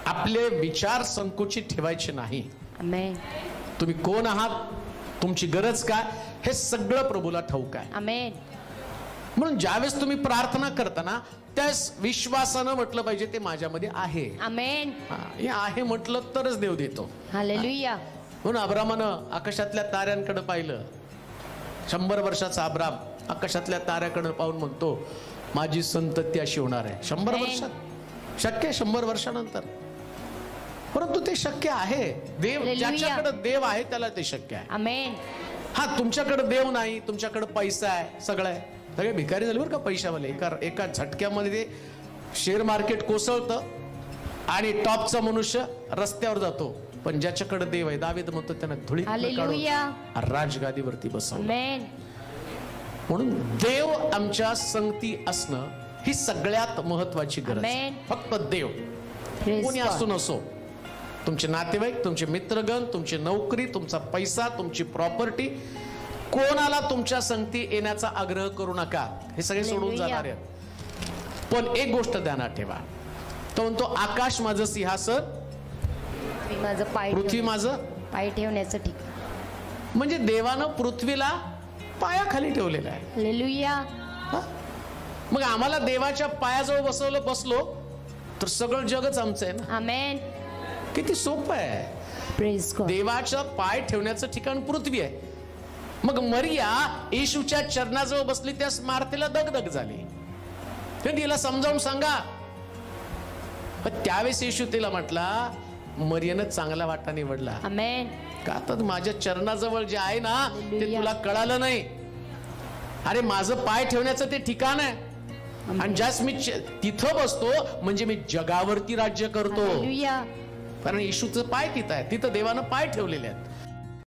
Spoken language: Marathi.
आपले विचार संकुचित ठेवायचे नाही. आमेन. तुम्ही कोण आहात, तुमची गरज काय, हे सगळं प्रभूला ठाऊक आहे. आमेन. म्हणून ज्यावेळेस तुम्ही प्रार्थना करताना त्यास विश्वासानं म्हटलं पाहिजे ते माझ्यामध्ये आहे. आमेन. हे आहे म्हटलं तरच देव देतो. हालेलुया. म्हणून अब्रामानं आकाशातल्या ताऱ्यांकडे पाहिलं. 100 वर्षाचा अब्राम आकाशातल्या ताऱ्याकडे पाहून म्हणतो माझी संतती अशी होणार आहे. 100 वर्षात शक्य, 100 वर्षानंतर, परंतु ते शक्य आहे. देव, ज्याच्याकडे देव आहे त्याला ते शक्य आहे. आमेन. हा, तुमच्याकडे देव नाही, तुमच्याकडे पैसा आहे, सगळं आहे, सगळे भिकारी झाले बरं का पैशावाले. एका झटक्यामध्ये ते शेअर मार्केट कोसळतं आणि टॉपचा मनुष्य रस्त्यावर जातो. पण ज्याच्याकडे देव आहे, दावीद म्हणतो त्यांना धुळीत काढून राजगादीवरती बसवलं. आमेन. म्हणून देव आमच्या संगती असणं ही सगळ्यात महत्वाची गरज. फक्त देव, कोणी असो नसो, तुमचे नातेवाईक, तुमचे मित्रगण, तुमची नोकरी, तुमचा पैसा, तुमची प्रॉपर्टी, कोणाला तुमच्या संगती येण्याचा आग्रह करू नका. हे सगळे सोडून जाणार आहेत. पण एक गोष्ट ध्यानात ठेवा, तो म्हणतो आकाश माझं सिंहासन, पृथ्वी माझं पाय ठेवण्याचं ठिकाण. म्हणजे देवानं पृथ्वीला पायाखाली ठेवलेलं आहे. हालेलुया. मग आम्हाला देवाच्या पायाजवळ बसलो तर सगळं जगच आमचं आहे ना. आमेन. किती सोपं आहे. Praise God. देवाच्या पाय ठेवण्याचं ठिकाण पृथ्वी आहे. मग मरिया येशूच्या चरणाजवळ बसली, त्यास मार्तेला दगदग झाली. तिला समजावून सांगा. त्यावेळेस येशू तिला म्हटला मरियानं चांगला वाटा निवडला. आमेन. का तर माझ्या चरणाजवळ जे आहे ना ते तुला कळालं नाही. अरे माझं पाय ठेवण्याचं ते ठिकाण आहे, आणि ज्यास मी तिथं बसतो म्हणजे मी जगावरती राज्य करतो. कारण येशूचं पाय तिथं आहे, तिथं देवानं पाय ठेवलेले आहेत.